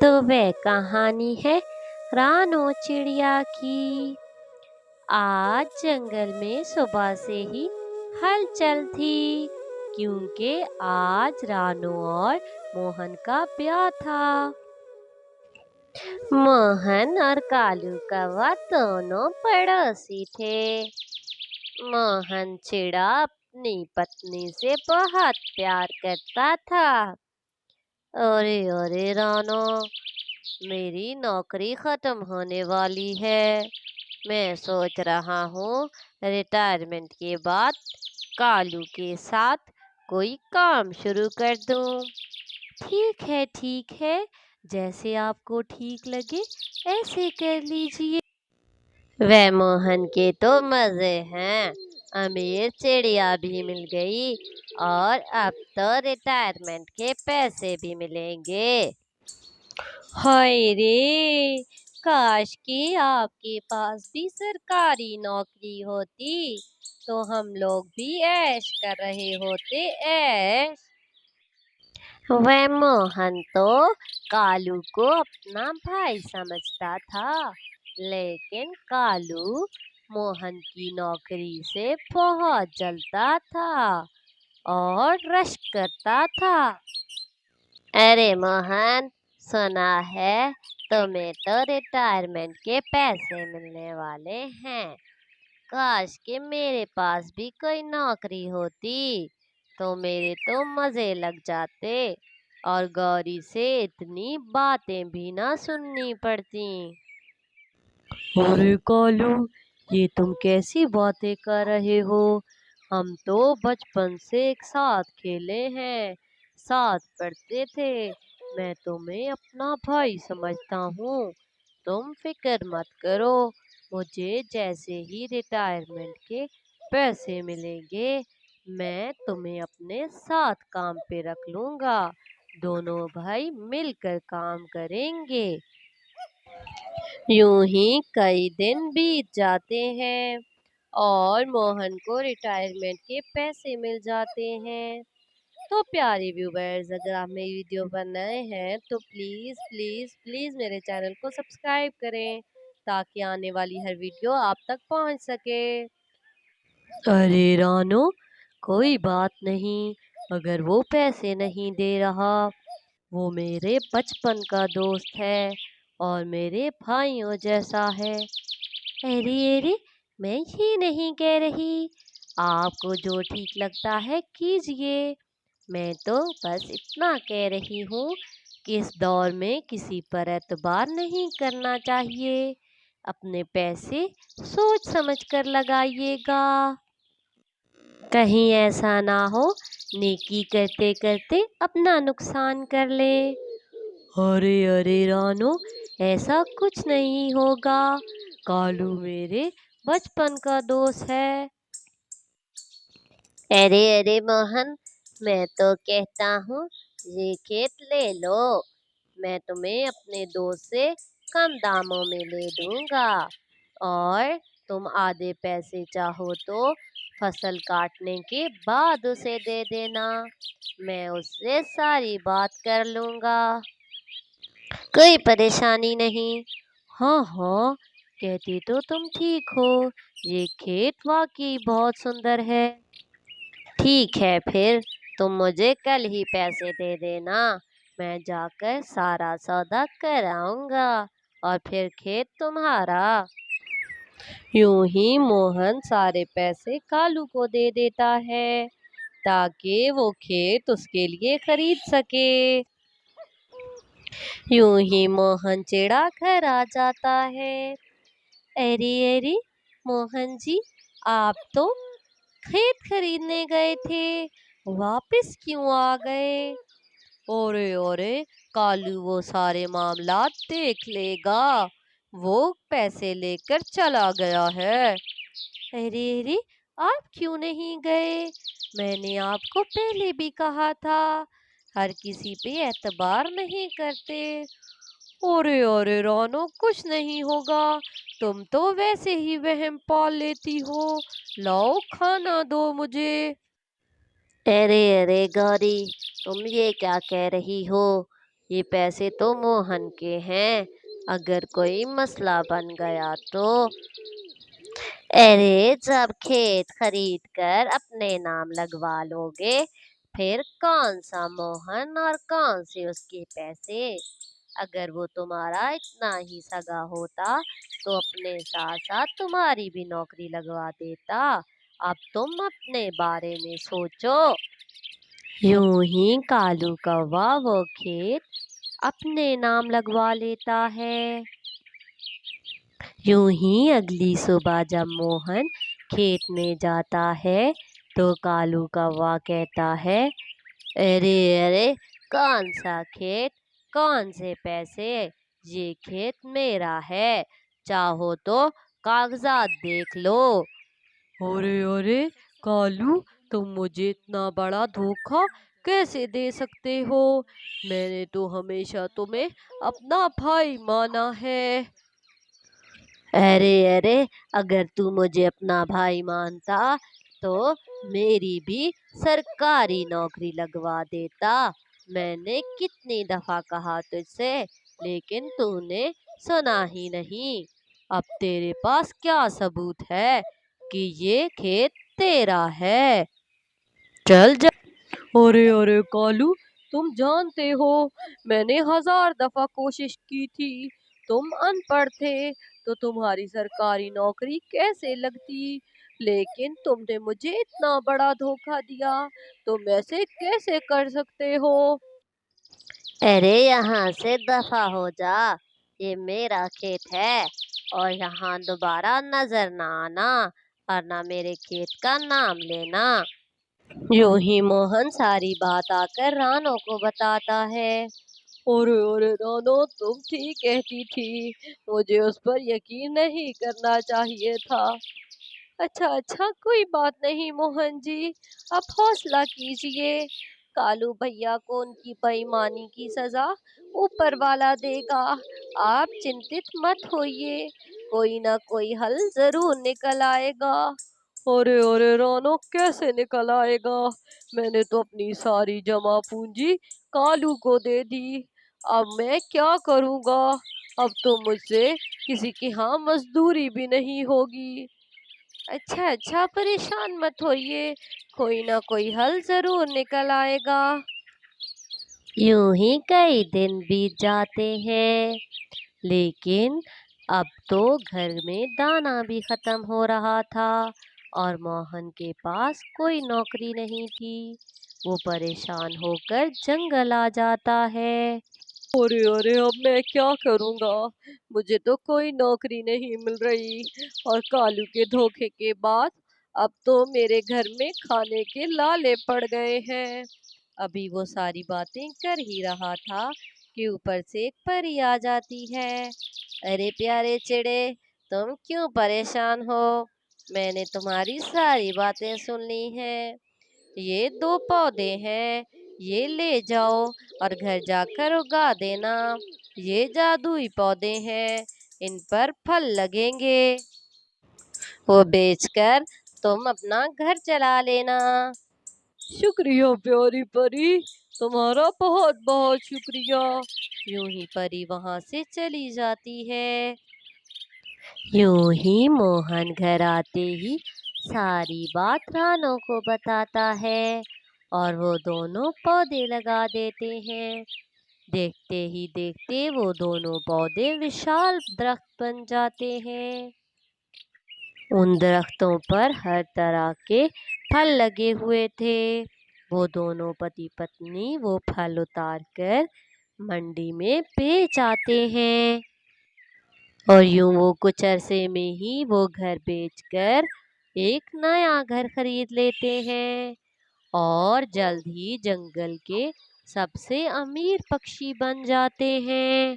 तो वह कहानी है रानो चिड़िया की। आज जंगल में सुबह से ही हलचल थी, क्योंकि आज रानो और मोहन का ब्याह था। मोहन और कालू कौवा दोनों पड़ोसी थे। मोहन चिड़ा अपनी पत्नी से बहुत प्यार करता था। अरे अरे रानो, मेरी नौकरी खत्म होने वाली है। मैं सोच रहा हूँ रिटायरमेंट के बाद कालू के साथ कोई काम शुरू कर दूँ। ठीक है, जैसे आपको ठीक लगे ऐसे कर लीजिए। वह मोहन के तो मजे हैं, अमीर चिड़िया भी मिल गई और अब तो रिटायरमेंट के पैसे भी मिलेंगे। हाय रे, काश कि आपके पास भी सरकारी नौकरी होती तो हम लोग भी ऐश कर रहे होते। ऐश। वह मोहन तो कालू को अपना भाई समझता था, लेकिन कालू मोहन की नौकरी से बहुत जलता था और रश्क करता था। अरे मोहन, सुना है तुम्हें तो रिटायरमेंट के पैसे मिलने वाले हैं। काश कि मेरे पास भी कोई नौकरी होती तो मेरे तो मजे लग जाते और गौरी से इतनी बातें भी ना सुननी पड़ती। अरे कालू, ये तुम कैसी बातें कर रहे हो? हम तो बचपन से एक साथ खेले हैं, साथ पढ़ते थे। मैं तुम्हें अपना भाई समझता हूँ। तुम फिक्र मत करो, मुझे जैसे ही रिटायरमेंट के पैसे मिलेंगे मैं तुम्हें अपने साथ काम पे रख लूँगा। दोनों भाई मिलकर काम करेंगे। यूं ही कई दिन बीत जाते हैं और मोहन को रिटायरमेंट के पैसे मिल जाते हैं। तो प्यारे व्यूवर्स, अगर आप मेरी वीडियो पर नए हैं तो प्लीज़ प्लीज़ प्लीज़ मेरे चैनल को सब्सक्राइब करें, ताकि आने वाली हर वीडियो आप तक पहुंच सके। अरे रानो, कोई बात नहीं। अगर वो पैसे नहीं दे रहा, वो मेरे बचपन का दोस्त है और मेरे भाइयों जैसा है। अरे अरे, मैं ये नहीं कह रही। आपको जो ठीक लगता है कीजिए। मैं तो बस इतना कह रही हूँ कि इस दौर में किसी पर एतबार नहीं करना चाहिए। अपने पैसे सोच समझ कर लगाइएगा, कहीं ऐसा ना हो नेकी करते करते अपना नुकसान कर ले। अरे अरे रानो, ऐसा कुछ नहीं होगा। कालू मेरे बचपन का दोस्त है। अरे अरे मोहन, मैं तो कहता हूँ ये खेत ले लो। मैं तुम्हें अपने दोस्त से कम दामों में ले दूंगा और तुम आधे पैसे चाहो तो फसल काटने के बाद उसे दे देना। मैं उससे सारी बात कर लूंगा, कोई परेशानी नहीं। हाँ हाँ, कहती तो तुम ठीक हो। ये खेत वाकई बहुत सुंदर है। ठीक है, फिर तुम मुझे कल ही पैसे दे देना। मैं जाकर सारा सौदा कर आऊंगा और फिर खेत तुम्हारा। यूं ही मोहन सारे पैसे कालू को दे देता है ताकि वो खेत उसके लिए खरीद सके। यूं ही मोहन चिड़ा घर आ जाता है। अरे अरे मोहन जी, आप तो खेत खरीदने गए थे, वापस क्यों आ गए? ओरे ओरे, कालू वो सारे मामलात देख लेगा, वो पैसे लेकर चला गया है। अरे अरे, आप क्यों नहीं गए? मैंने आपको पहले भी कहा था, हर किसी पे एतबार नहीं करते। अरे अरे रानो, कुछ नहीं होगा। तुम तो वैसे ही वहम पाल लेती हो। लाओ खाना दो मुझे। अरे अरे गौरी, तुम ये क्या कह रही हो? ये पैसे तो मोहन के हैं, अगर कोई मसला बन गया तो। अरे जब खेत खरीद कर अपने नाम लगवा लोगे, फिर कौन सा मोहन और कौन से उसके पैसे। अगर वो तुम्हारा इतना ही सगा होता तो अपने साथ साथ तुम्हारी भी नौकरी लगवा देता। अब तुम अपने बारे में सोचो। यूं ही कालू कौवा वो खेत अपने नाम लगवा लेता है। यूं ही अगली सुबह जब मोहन खेत में जाता है तो कालू कौवा कहता है, अरे अरे, कौन सा खेत, कौन से पैसे, ये खेत मेरा है, चाहो तो कागजात देख लो। अरे अरे कालू, तुम मुझे इतना बड़ा धोखा कैसे दे सकते हो? मैंने तो हमेशा तुम्हें अपना भाई माना है। अरे अरे, अगर तू मुझे अपना भाई मानता तो मेरी भी सरकारी नौकरी लगवा देता। मैंने कितनी दफा कहा तुझसे, लेकिन तूने सुना ही नहीं। अब तेरे पास क्या सबूत है कि ये खेत तेरा है? चल जा। अरे अरे कालू, तुम जानते हो मैंने 1000 दफा कोशिश की थी। तुम अनपढ़ थे तो तुम्हारी सरकारी नौकरी कैसे लगती, लेकिन तुमने मुझे इतना बड़ा धोखा दिया, तुम ऐसे कैसे कर सकते हो? अरे यहाँ से दफा हो जा, ये मेरा खेत है और यहाँ दोबारा नजर ना आना और ना मेरे खेत का नाम लेना। यूं ही मोहन सारी बात आकर रानो को बताता है। अरे अरे रानो, तुम ठीक कहती थी, मुझे उस पर यकीन नहीं करना चाहिए था। अच्छा अच्छा, कोई बात नहीं मोहन जी, आप हौसला कीजिए। कालू भैया को उनकी बेईमानी की सजा ऊपर वाला देगा। आप चिंतित मत होइए, कोई ना कोई हल जरूर निकल आएगा। अरे अरे रानो, कैसे निकल आएगा? मैंने तो अपनी सारी जमा पूंजी कालू को दे दी, अब मैं क्या करूँगा? अब तो मुझसे किसी के यहाँ मजदूरी भी नहीं होगी। अच्छा अच्छा, परेशान मत होइए, कोई ना कोई हल जरूर निकल आएगा। यूं ही कई दिन बीत जाते हैं, लेकिन अब तो घर में दाना भी खत्म हो रहा था और मोहन के पास कोई नौकरी नहीं थी। वो परेशान होकर जंगल आ जाता है। अरे अरे, अब मैं क्या करूँगा? मुझे तो कोई नौकरी नहीं मिल रही और कालू के धोखे के बाद अब तो मेरे घर में खाने के लाले पड़ गए हैं। अभी वो सारी बातें कर ही रहा था कि ऊपर से एक परी आ जाती है। अरे प्यारे चिड़े, तुम क्यों परेशान हो? मैंने तुम्हारी सारी बातें सुन ली हैं। ये 2 पौधे हैं, ये ले जाओ और घर जाकर उगा देना। ये जादुई पौधे हैं, इन पर फल लगेंगे, वो बेचकर तुम अपना घर चला लेना। शुक्रिया प्यारी परी, तुम्हारा बहुत बहुत शुक्रिया। यूं ही परी वहां से चली जाती है। यूं ही मोहन घर आते ही सारी बात रानो को बताता है और वो दोनों पौधे लगा देते हैं। देखते ही देखते वो दोनों पौधे विशाल दरख्त बन जाते हैं। उन दरख्तों पर हर तरह के फल लगे हुए थे। वो दोनों पति पत्नी वो फल उतार कर मंडी में बेच आते हैं और यूं वो कुछ अरसे में ही वो घर बेचकर एक नया घर खरीद लेते हैं और जल्द ही जंगल के सबसे अमीर पक्षी बन जाते हैं।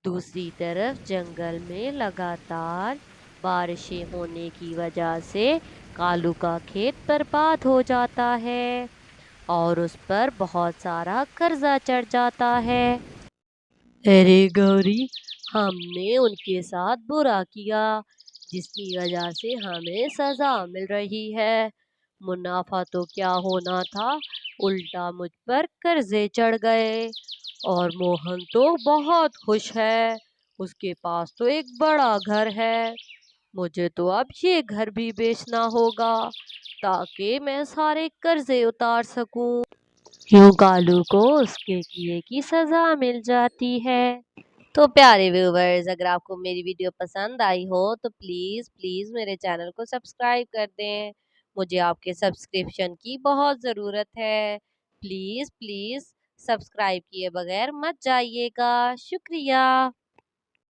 दूसरी तरफ जंगल में लगातार बारिशें होने की वजह से कालू का खेत बर्बाद हो जाता है और उस पर बहुत सारा कर्जा चढ़ जाता है। अरे गौरी, हमने उनके साथ बुरा किया, जिसकी वजह से हमें सजा मिल रही है। मुनाफा तो क्या होना था, उल्टा मुझ पर कर्जे चढ़ गए اور موہن تو بہت خوش ہے، اس کے پاس تو ایک بڑا گھر ہے۔ مجھے تو اب یہ گھر بھی بیچنا ہوگا تاکہ میں سارے قرضے اتار سکوں۔ یوں کالو کو اس کے کیے کی سزا مل جاتی ہے۔ تو پیارے ویورز، اگر آپ کو میری ویڈیو پسند آئی ہو تو پلیز پلیز میرے چینل کو سبسکرائب کر دیں۔ مجھے آپ کے سبسکرپشن کی بہت ضرورت ہے۔ پلیز پلیز سبسکرائب کیے بغیر مت جائیے گا۔ شکریہ۔